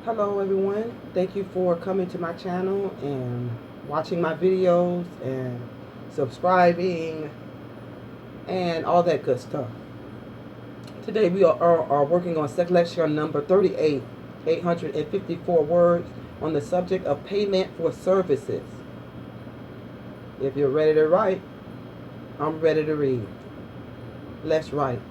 Hello everyone, thank you for coming to my channel and watching my videos and subscribing and all that good stuff. Today we are working on section number 38, 854 words on the subject of payment for services. If you're ready to write, I'm ready to read. Let's write.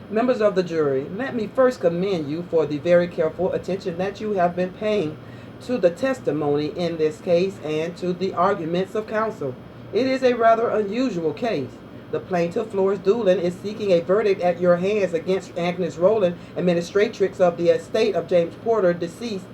Members of the jury, let me first commend you for the very careful attention that you have been paying to the testimony in this case and to the arguments of counsel. It is a rather unusual case. The plaintiff, Florence Doolin, is seeking a verdict at your hands against Agnes Rowland, administratrix of the estate of James Porter, deceased,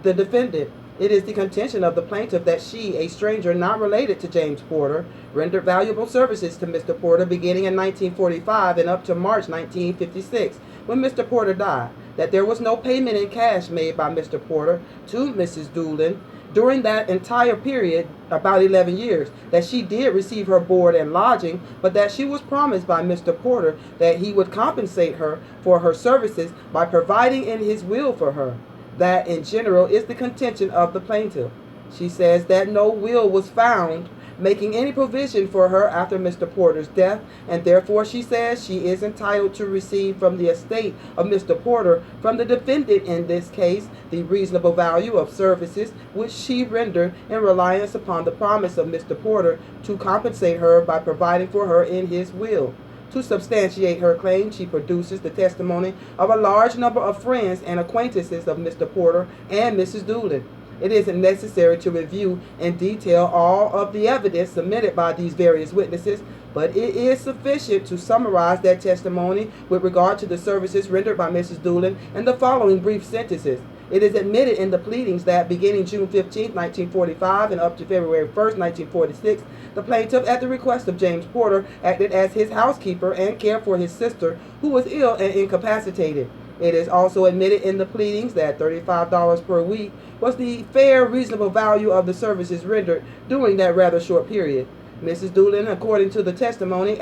the defendant. It is the contention of the plaintiff that she, a stranger not related to James Porter, rendered valuable services to Mr. Porter beginning in 1945 and up to March 1956, when Mr. Porter died, that there was no payment in cash made by Mr. Porter to Mrs. Doolin during that entire period, about 11 years, that she did receive her board and lodging, but that she was promised by Mr. Porter that he would compensate her for her services by providing in his will for her. That, in general, is the contention of the plaintiff. She says that no will was found making any provision for her after Mr. Porter's death, and therefore she says she is entitled to receive from the estate of Mr. Porter, from the defendant in this case, the reasonable value of services which she rendered in reliance upon the promise of Mr. Porter to compensate her by providing for her in his will. To substantiate her claim, she produces the testimony of a large number of friends and acquaintances of Mr. Porter and Mrs. Doolin. It isn't necessary to review in detail all of the evidence submitted by these various witnesses, but it is sufficient to summarize their testimony with regard to the services rendered by Mrs. Doolin in the following brief sentences. It is admitted in the pleadings that beginning June 15, 1945 and up to February 1, 1946, the plaintiff, at the request of James Porter, acted as his housekeeper and cared for his sister, who was ill and incapacitated. It is also admitted in the pleadings that $35 per week was the fair, reasonable value of the services rendered during that rather short period. Mrs. Doolin, according to the testimony,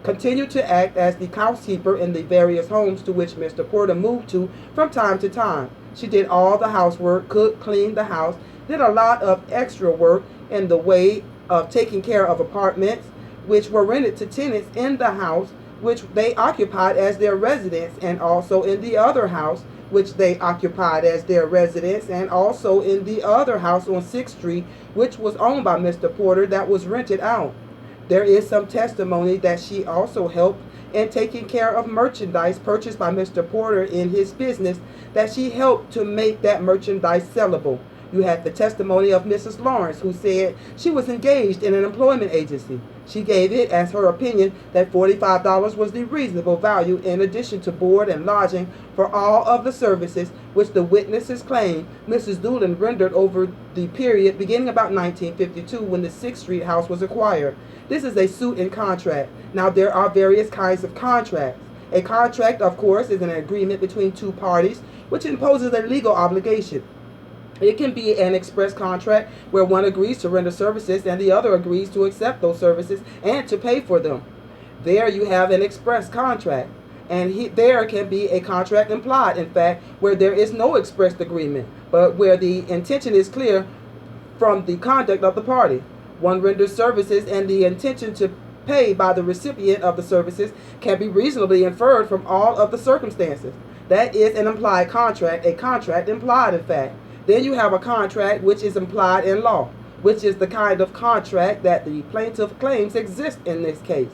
continued to act as the housekeeper in the various homes to which Mr. Porter moved to from time to time. She did all the housework, cooked, cleaned the house, did a lot of extra work in the way of taking care of apartments which were rented to tenants in the house which they occupied as their residence, and also in the other house which they occupied as their residence, and also in the other house on 6th Street which was owned by Mr. Porter that was rented out. There is some testimony that she also helped in taking care of merchandise purchased by Mr. Porter in his business, that she helped to make that merchandise sellable. You have the testimony of Mrs. Lawrence, who said she was engaged in an employment agency. She gave it as her opinion that $45 was the reasonable value in addition to board and lodging for all of the services which the witnesses claim Mrs. Doolin rendered over the period beginning about 1952 when the 6th Street house was acquired. This is a suit and contract. Now, there are various kinds of contracts. A contract, of course, is an agreement between two parties which imposes a legal obligation. It can be an express contract where one agrees to render services and the other agrees to accept those services and to pay for them. There you have an express contract. And there can be a contract implied, in fact, where there is no expressed agreement, but where the intention is clear from the conduct of the party. One renders services, and the intention to pay by the recipient of the services can be reasonably inferred from all of the circumstances. That is an implied contract, a contract implied, in fact. Then you have a contract which is implied in law, which is the kind of contract that the plaintiff claims exists in this case.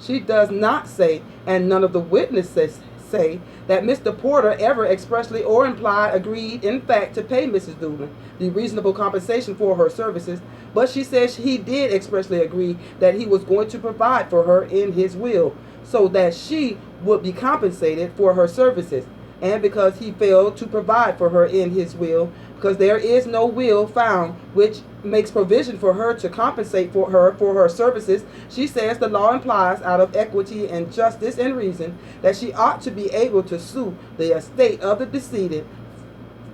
She does not say, and none of the witnesses say, that Mr. Porter ever expressly or implied agreed, in fact, to pay Mrs. Doolin the reasonable compensation for her services, but she says he did expressly agree that he was going to provide for her in his will, so that she would be compensated for her services. And because he failed to provide for her in his will, because there is no will found which makes provision for her to compensate for her services, she says the law implies, out of equity and justice and reason, that she ought to be able to sue the estate of the decedent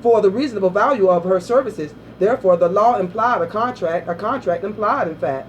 for the reasonable value of her services. Therefore, the law implied a contract implied, in fact.